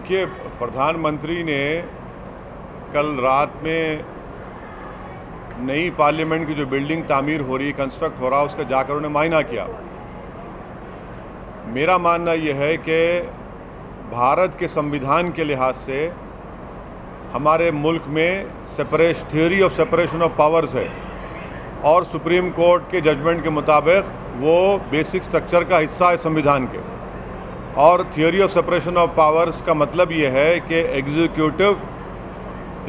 देखिए, प्रधानमंत्री ने कल रात में नई पार्लियामेंट की जो बिल्डिंग तामीर हो रही, कंस्ट्रक्ट हो रहा, उसका जाकर उन्हें मुआयना किया। मेरा मानना यह है कि भारत के संविधान के लिहाज से हमारे मुल्क में theory of separation of powers है और सुप्रीम कोर्ट के जजमेंट के मुताबिक वो बेसिक स्ट्रक्चर का हिस्सा है संविधान के। और theory of separation of powers का मतलब ये है कि एग्जीक्यूटिव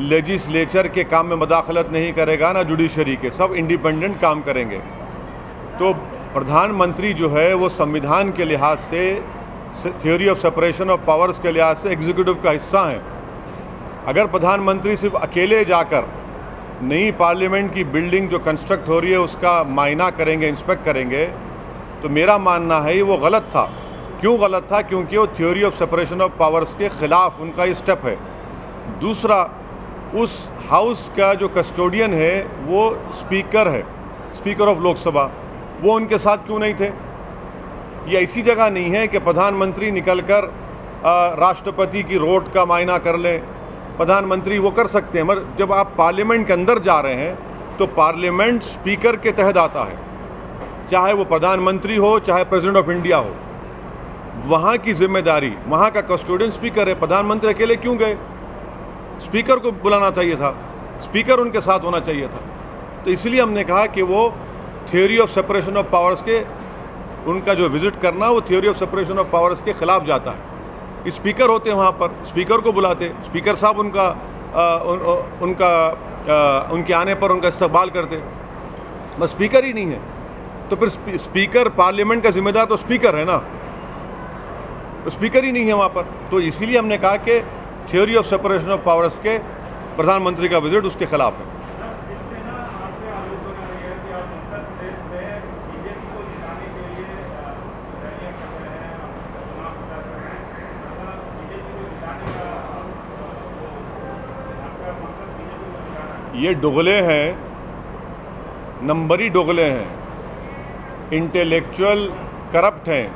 लेजिस्लेचर के काम में मदाखलत नहीं करेगा, ना जुडिशरी के, सब इंडिपेंडेंट काम करेंगे। तो प्रधानमंत्री जो है वो संविधान के लिहाज से theory of separation of powers के लिहाज से एग्जीक्यूटिव का हिस्सा हैं। अगर प्रधानमंत्री सिर्फ अकेले जाकर नई पार्लियामेंट की बिल्डिंग जो कंस्ट्रक्ट हो रही है उसका मायना करेंगे, इंस्पेक्ट करेंगे, तो मेरा मानना है वो गलत था। क्यों गलत था? क्योंकि वो theory of separation of powers के ख़िलाफ़ उनका ये स्टेप है। दूसरा, उस हाउस का जो कस्टोडियन है वो स्पीकर है, स्पीकर ऑफ लोकसभा, वो उनके साथ क्यों नहीं थे? ये ऐसी जगह नहीं है कि प्रधानमंत्री निकलकर राष्ट्रपति की रोड का मायना कर लें। प्रधानमंत्री वो कर सकते हैं, मगर जब आप पार्लियामेंट के अंदर जा रहे हैं तो पार्लियामेंट स्पीकर के तहत आता है, चाहे वो प्रधानमंत्री हो चाहे प्रेसिडेंट ऑफ इंडिया हो। वहाँ की जिम्मेदारी, वहाँ का कस्टोडियन स्पीकर है। प्रधानमंत्री अकेले क्यों गए? स्पीकर को बुलाना चाहिए था, स्पीकर उनके साथ होना चाहिए था। तो इसलिए हमने कहा कि वो theory of separation of powers के, उनका जो विजिट करना वो theory of separation of powers के ख़िलाफ़ जाता है। स्पीकर होते हैं वहाँ पर, स्पीकर को बुलाते, स्पीकर साहब उनके आने पर उनका इस्तकबाल करते। बस स्पीकर ही नहीं है तो फिर स्पीकर, पार्लियामेंट का जिम्मेदार तो स्पीकर है ना, तो स्पीकर ही नहीं है वहाँ पर। तो इसीलिए हमने कहा कि theory of separation of powers के प्रधानमंत्री का विजिट उसके खिलाफ है। ये डुगले हैं, नंबरी डुगले हैं, इंटेलेक्चुअल करप्ट हैं।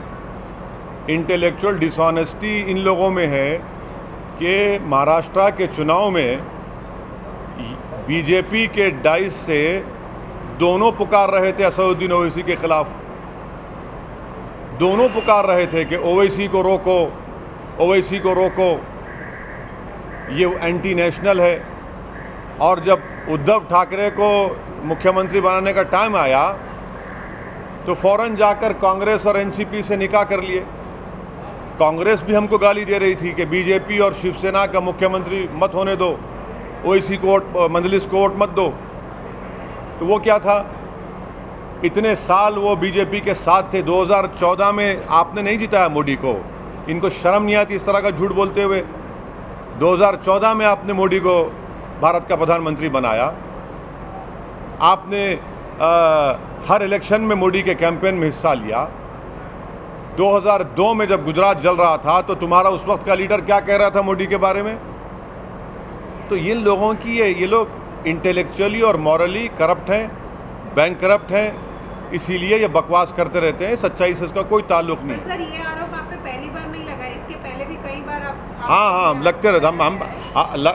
इंटेलेक्चुअल डिसऑनेस्टी इन लोगों में है कि महाराष्ट्र के चुनाव में बीजेपी के डाइस से दोनों पुकार रहे थे असदुद्दीन ओवैसी के खिलाफ। दोनों पुकार रहे थे कि ओवैसी को रोको, ओवैसी को रोको, ये एंटी नेशनल है। और जब उद्धव ठाकरे को मुख्यमंत्री बनाने का टाइम आया तो फौरन जाकर कांग्रेस और एनसीपी से निकाह कर लिए। कांग्रेस भी हमको गाली दे रही थी कि बीजेपी और शिवसेना का मुख्यमंत्री मत होने दो, ओवैसी को मजलिस को वोट मत दो। तो वो क्या था, इतने साल वो बीजेपी के साथ थे। 2014 में आपने नहीं जिताया मोदी को, इनको शर्म नहीं आती इस तरह का झूठ बोलते हुए। 2014 में आपने मोदी को भारत का प्रधानमंत्री बनाया। आपने हर इलेक्शन में मोदी के कैंपेन में हिस्सा लिया। 2002 में जब गुजरात जल रहा था तो तुम्हारा उस वक्त का लीडर क्या कह रहा था मोदी के बारे में? तो इन लोगों की ये लोग इंटेलेक्चुअली और मॉरली करप्ट हैं, बैंक करप्ट हैं, इसीलिए ये बकवास करते रहते हैं। सच्चाई से इसका कोई ताल्लुक नहीं। सर, ये आरोप आप पे पहली बार नहीं लगा, इसके पहले भी कई बार आप हाँ लगते रहते,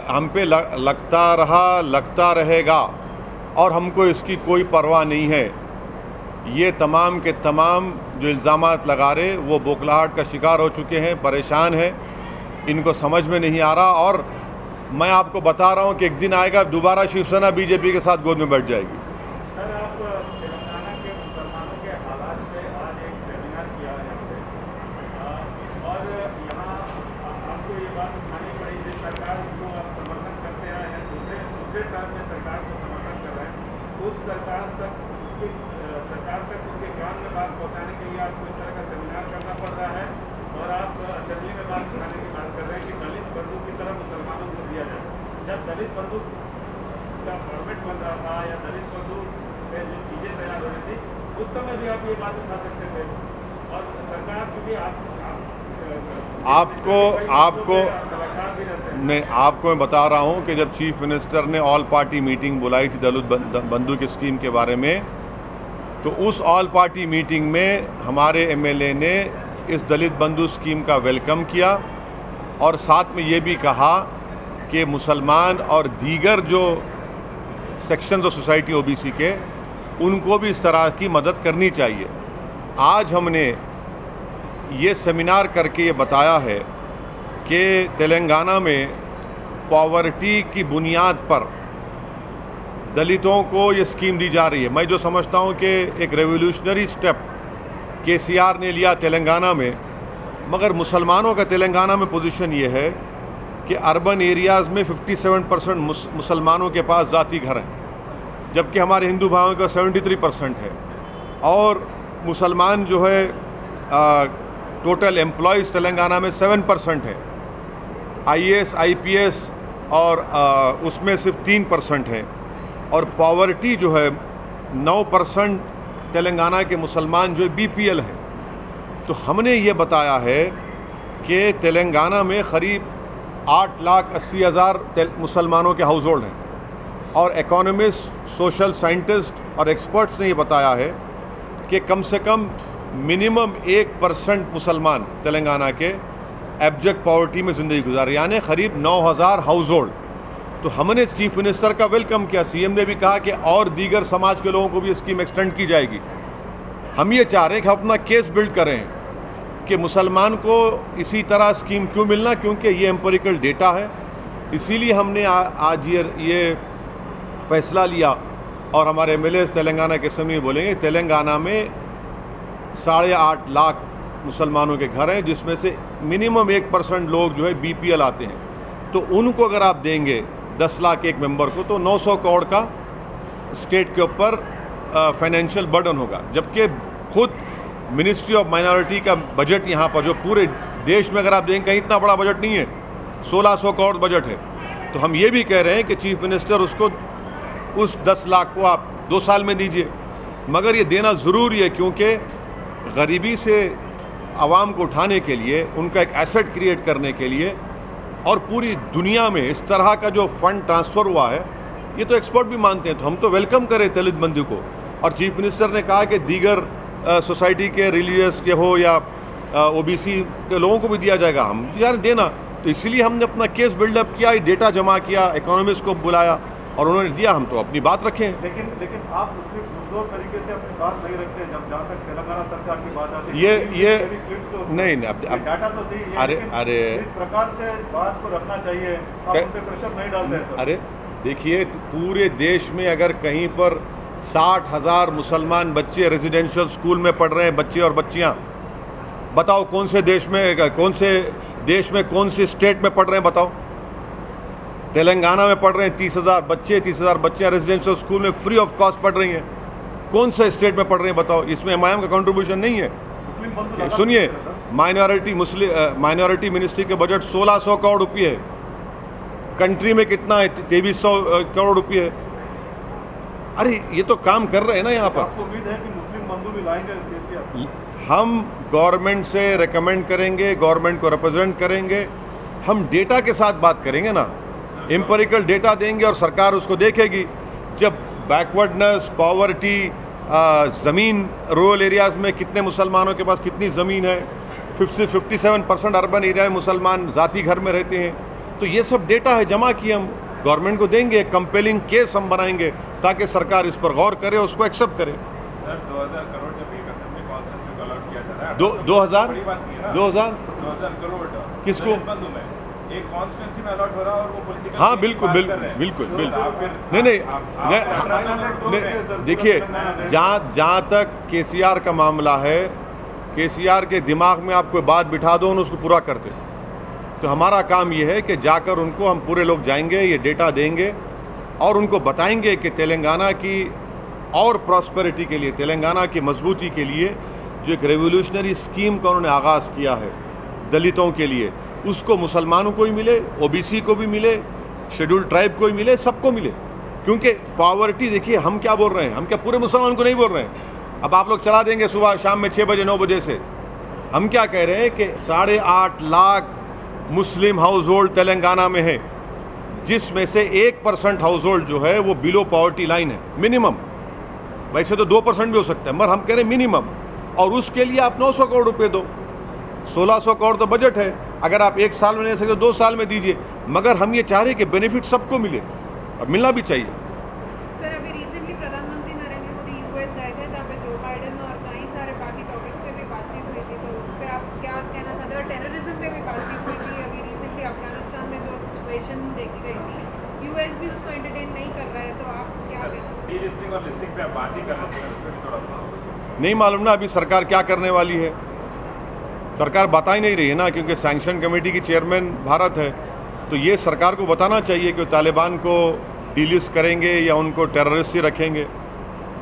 हम पे लगता रहेगा और हमको इसकी कोई परवाह नहीं है। ये तमाम के तमाम जो इल्ज़ामात लगा रहे वो बौखलाहट का शिकार हो चुके हैं, परेशान हैं, इनको समझ में नहीं आ रहा। और मैं आपको बता रहा हूँ कि एक दिन आएगा दोबारा शिवसेना बीजेपी के साथ गोद में बैठ जाएगी। सर, आप तेलंगाना के मुसलमानों के हालात पे आज एक सेमिनार किया है और यहाँ आपको ये बात उठानी पड़ी, जिस सरकार को आप समर्थन करते आए हैं, दूसरे टर्म में सरकार को समर्थन कर रहे हैं, उस सरकार तक उसके ज्ञान में बात पहुँचाने के लिए आपको इस तरह का सेमिनार करना पड़ रहा है। और आप असेंबली में बात उठाने की बात कर रहे हैं कि दलित बंदूक की तरह मुसलमानों को दिया जाए। जब दलित बंदूक का फॉर्मेट बन रहा था या दलित बंदूक में जो चीज़ें तैयार हो रही थी, उस समय भी आप ये बात उठा सकते थे। और सरकार चूँकि आपको मैं बता रहा हूँ कि जब चीफ मिनिस्टर ने ऑल पार्टी मीटिंग बुलाई थी दलित बंधु की स्कीम के बारे में, तो उस ऑल पार्टी मीटिंग में हमारे एमएलए ने इस दलित बंधु स्कीम का वेलकम किया और साथ में ये भी कहा कि मुसलमान और दीगर जो सेक्शंस ऑफ सोसाइटी ओबीसी के, उनको भी इस तरह की मदद करनी चाहिए। आज हमने ये सेमिनार करके ये बताया है कि तेलंगाना में पॉवर्टी की बुनियाद पर दलितों को ये स्कीम दी जा रही है। मैं जो समझता हूँ कि एक रेवोल्यूशनरी स्टेप केसीआर ने लिया तेलंगाना में, मगर मुसलमानों का तेलंगाना में पोजीशन ये है कि अर्बन एरियाज़ में 57% मुसलमानों के पास ज़ाती घर हैं, जबकि हमारे हिंदू भाइयों का 73% है। और मुसलमान जो है टोटल एम्प्लॉयज़ तेलंगाना में 7% है, आईएएस आईपीएस और उसमें सिर्फ 3% है। और पॉवर्टी जो है 9% तेलंगाना के मुसलमान जो बीपीएल हैं। तो हमने ये बताया है कि तेलंगाना में क़रीब 8,80,000 मुसलमानों के हाउस होल्ड हैं। और इकोनॉमिस्ट, सोशल साइंटिस्ट और एक्सपर्ट्स ने ये बताया है कि कम से कम मिनिमम 1% मुसलमान तेलंगाना के एब्जेक्ट पॉवर्टी में ज़िंदगी गुजारे, यानी क़रीब 9,000 हाउस होल्ड। तो हमने चीफ मिनिस्टर का वेलकम किया। सीएम ने भी कहा कि और दीगर समाज के लोगों को भी स्कीम एक्सटेंड की जाएगी। हम ये चाह रहे हैं कि अपना केस बिल्ड करें कि मुसलमान को इसी तरह स्कीम क्यों मिलना, क्योंकि ये एम्पिरिकल डेटा है। इसीलिए हमने आज ये फैसला लिया और हमारे एमएलए तेलंगाना के समय बोलेंगे तेलंगाना में 8.5 लाख मुसलमानों के घर हैं, जिसमें से मिनिमम 1% लोग जो है बीपीएल आते हैं। तो उनको अगर आप देंगे 10 लाख एक मेंबर को, तो 900 करोड़ का स्टेट के ऊपर फाइनेंशियल बर्डन होगा। जबकि खुद मिनिस्ट्री ऑफ माइनॉरिटी का बजट यहाँ पर जो पूरे देश में अगर आप देखें कहीं इतना बड़ा बजट नहीं है, 1600 करोड़ बजट है। तो हम ये भी कह रहे हैं कि चीफ मिनिस्टर उसको उस 10 लाख को आप 2 साल में दीजिए, मगर ये देना ज़रूरी है, क्योंकि गरीबी से आवाम को उठाने के लिए, उनका एक एसेट क्रिएट करने के लिए, और पूरी दुनिया में इस तरह का जो फंड ट्रांसफ़र हुआ है, ये तो एक्सपर्ट भी मानते हैं। तो हम तो वेलकम करें दलित बंधु को। और चीफ मिनिस्टर ने कहा कि दीगर सोसाइटी के, रिलीजियस के हो या ओबीसी के लोगों को भी दिया जाएगा। हम यार देना, तो इसलिए हमने अपना केस बिल्डअप किया, डेटा जमा किया, इकोनॉमिस्ट को बुलाया और उन्होंने दिया। हम तो अपनी बात रखें। लेकिन आप उसमें पुरजोर तरीके से अपनी बात नहीं रखते। जब जहाँ तक तेलंगाना सरकार की बात आती है, ये नहीं अब डाटा तो सही है, अरे इस प्रकार से बात को रखना चाहिए। आप उन पे प्रेशर नहीं डालते हैं। अरे देखिए, पूरे देश में अगर कहीं पर 60,000 मुसलमान बच्चे रेजिडेंशियल स्कूल में पढ़ रहे हैं, बच्चे और बच्चियां, बताओ कौन से देश में कौन सी स्टेट में पढ़ रहे हैं बताओ। तेलंगाना में पढ़ रहे हैं 30,000 बच्चियां रेजिडेंशियल स्कूल में फ्री ऑफ कॉस्ट पढ़ रही हैं। कौन से स्टेट में पढ़ रहे हैं बताओ। इसमें एमआईएम का कंट्रीब्यूशन नहीं है। सुनिए, माइनॉरिटी मिनिस्ट्री के बजट 1600 करोड़ रुपये है। कंट्री में कितना है? 2300 करोड़ रुपये है। अरे ये तो काम कर रहे हैं ना यहाँ पर। आपको उम्मीद है कि मुस्लिम बंधु भी लाएंगे? हम गवर्नमेंट से रेकमेंड करेंगे, गवर्नमेंट को रिप्रेजेंट करेंगे, हम डेटा के साथ बात करेंगे ना, एम्पिरिकल डेटा देंगे और सरकार उसको देखेगी। जब बैकवर्डनेस, पॉवर्टी, ज़मीन, रूरल एरियाज़ में कितने मुसलमानों के पास कितनी ज़मीन है, 57% अर्बन एरिया में मुसलमान ज़ाती घर में रहते हैं। तो ये सब डेटा है, जमा किए हम गवर्नमेंट को देंगे, कंपेलिंग केस हम बनाएंगे ताकि सरकार इस पर गौर करे, उसको एक्सेप्ट करे। सर 2000 करोड़ जब एक असेंबली कॉन्स्टिट्यूंसी को अलॉट किया जा रहा है, 2000 करोड़ किसको? एक कॉन्स्टिट्यूंसी में अलॉट हो रहा है और वो पॉलिटिकल, हाँ बिल्कुल। नहीं, देखिए, जहाँ तक केसीआर का मामला है, केसीआर के दिमाग में आप कोई बात बिठा दो, उसको पूरा कर दे। तो हमारा काम ये है कि जाकर उनको, हम पूरे लोग जाएंगे, ये डेटा देंगे और उनको बताएंगे कि तेलंगाना की और प्रॉस्पेरिटी के लिए, तेलंगाना की मजबूती के लिए जो एक रेवोल्यूशनरी स्कीम का उन्होंने आगाज़ किया है दलितों के लिए, उसको मुसलमानों को ही मिले, ओबीसी को भी मिले, शेड्यूल्ड ट्राइब को ही मिले, सबको मिले। क्योंकि पॉवर्टी, देखिए हम क्या बोल रहे हैं, हम क्या पूरे मुसलमान को नहीं बोल रहे हैं। अब आप लोग चला देंगे सुबह शाम में 6 बजे 9 बजे से। हम क्या कह रहे हैं कि 8.5 लाख मुस्लिम हाउस होल्ड तेलंगाना में है, जिसमें से 1% हाउस होल्ड जो है वो बिलो पॉवर्टी लाइन है, मिनिमम। वैसे तो 2% भी हो सकता है, मगर हम कह रहे हैं मिनिमम। और उसके लिए आप 900 करोड़ रुपए दो, 1600 करोड़ तो बजट है, अगर आप 1 साल में नहीं दे सकते 2 साल में दीजिए, मगर हम ये चाह रहे हैं कि बेनिफिट सबको मिले और मिलना भी चाहिए। सर अभी रिसेंटली प्रधानमंत्री नरेंद्र मोदी यूएस गए थे, जहाँ पे जो बाइडेन और कई सारे बाकी टॉपिक्स पे भी बातचीत हुई थी, तो उस पर आप क्या कहना चाहते हैं? और टेररिज्म पे भी बातचीत हुई थी। अभी रिसेंटली अफगानिस्तान में जो सिचुएशन देखी गई थी, यूएस भी उसको एंटरटेन नहीं कर रहा है, तो आप क्या कहें? डीलिस्टिंग और लिस्टिंग पे आप बात ही कर रहे थे, उस पर भी थोड़ा नहीं मालूम ना अभी सरकार क्या करने वाली है। सरकार बता ही नहीं रही है ना, क्योंकि सैंक्शन कमेटी की चेयरमैन भारत है, तो ये सरकार को बताना चाहिए कि तालिबान को डीलिस्ट करेंगे या उनको टेररिस्ट ही रखेंगे।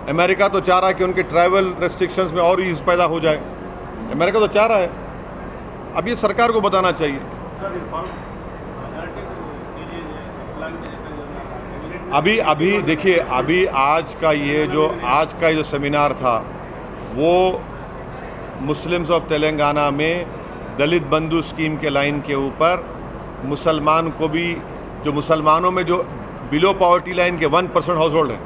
अमेरिका तो चाह रहा है कि उनके ट्रैवल रेस्ट्रिक्शंस में और ईज पैदा हो जाए, अमेरिका तो चाह रहा है। अब ये सरकार को बताना चाहिए। अभी देखिए, अभी आज का जो सेमिनार था वो मुस्लिम्स ऑफ तेलंगाना में दलित बंधु स्कीम के लाइन के ऊपर मुसलमान को भी, जो मुसलमानों में जो बिलो पॉवर्टी लाइन के 1% हाउस होल्ड है,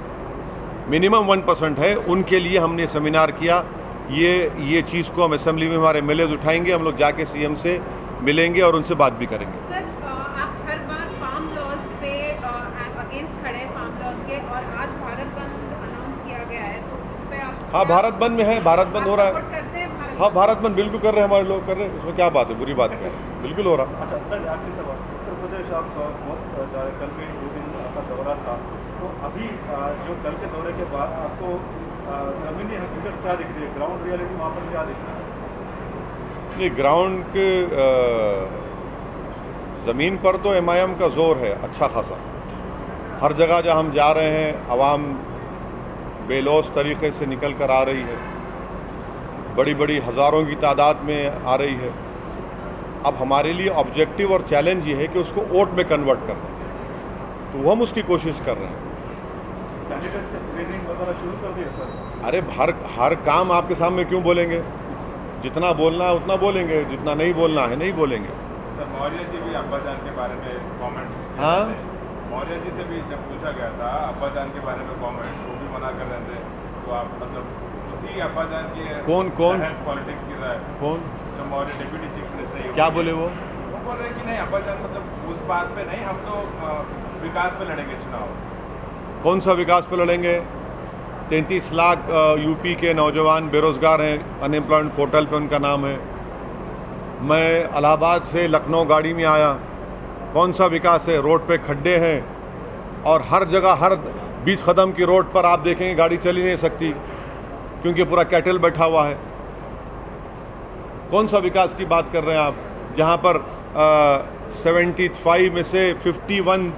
मिनिमम 1% है, उनके लिए हमने सेमिनार किया। ये चीज़ को हम असेंबली में हमारे एमएलएज उठाएंगे, हम लोग जाके सीएम से मिलेंगे और उनसे बात भी करेंगे। सर आप हर बार फार्म लॉज पे अगेंस्ट खड़े हैं, फार्म लॉज के, और आज भारत बंद अनाउंस किया गया है, तो उस पर आप हाँ, भारत बंद में है, भारत बंद हो रहा है। करते हैं हाँ, भारत बंद बिल्कुल कर रहे हैं, हमारे लोग कर रहे हैं, इसमें क्या बात है, बुरी बात क्या है, बिल्कुल हो रहा। अच्छा सर, आखिरी सवाल, उत्तर प्रदेश आप बहुत कल में 2 दिन का दौरा था, तो अभी जो कल के दौरे के बाद आपको ज़मीनी हकीकत क्या दिख रही है, ग्राउंड रियलिटी वहाँ पर क्या दिख रहा है? नहीं, ग्राउंड के ज़मीन पर तो एमआईएम का जोर है अच्छा खासा। हर जगह जहाँ हम जा रहे हैं आवाम बेलौस तरीक़े से निकल कर आ रही है, बड़ी बड़ी हज़ारों की तादाद में आ रही है। अब हमारे लिए ऑब्जेक्टिव और चैलेंज ये है कि उसको वोट में कन्वर्ट करना, तो वो हम उसकी कोशिश कर रहे हैं। कैंडिडेट्स की स्क्रीनिंग वगैरह शुरू कर दी है सर? अरे हर काम आपके सामने क्यों बोलेंगे, जितना बोलना है उतना बोलेंगे, जितना नहीं बोलना है नहीं बोलेंगे। सर मौर्य जी भी अब्बा जान के बारे में कमेंट्स, हाँ, मौर्य जी से भी जब पूछा गया था अब्बा जान के बारे में कमेंट्स, वो भी मना कर रहे थे, तो आप मतलब उसी अब्बा जान की कौन पॉलिटिक्स की राय कौन जो मौर्य डिप्यूटी चीफ मिनिस्टर क्या बोले? वो बोल रहे कि नहीं अब्बा जान मतलब उस बात पे नहीं, हम तो विकास पे लड़ेंगे चुनाव। कौन सा विकास पे लड़ेंगे? 33 लाख यूपी के नौजवान बेरोज़गार हैं, अनएम्प्लॉयमेंट पोर्टल पे उनका नाम है। मैं इलाहाबाद से लखनऊ गाड़ी में आया, कौन सा विकास है? रोड पे खड्डे हैं और हर जगह, हर 20 कदम की रोड पर आप देखेंगे गाड़ी चल ही नहीं सकती, क्योंकि पूरा कैटल बैठा हुआ है। कौन सा विकास की बात कर रहे हैं आप, जहाँ पर 75 में से 51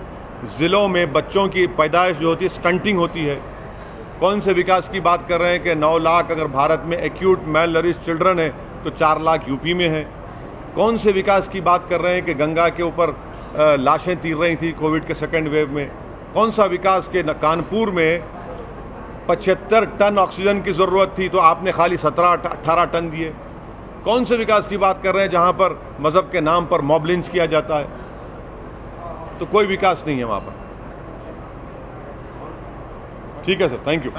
ज़िलों में बच्चों की पैदाइश जो होती है स्टंटिंग होती है? कौन से विकास की बात कर रहे हैं कि 9 लाख अगर भारत में एक्यूट मेल नरिश चिल्ड्रन है तो 4 लाख यूपी में है? कौन से विकास की बात कर रहे हैं कि गंगा के ऊपर लाशें तीर रही थी कोविड के सेकेंड वेव में? कौन सा विकास के कानपुर में 75 टन ऑक्सीजन की ज़रूरत थी तो आपने खाली 17-18 टन दिए? कौन से विकास की बात कर रहे हैं जहाँ पर मज़हब के नाम पर मॉब लिंच किया जाता है? तो कोई विकास नहीं है वहाँ पर। ठीक है सर, थैंक यू।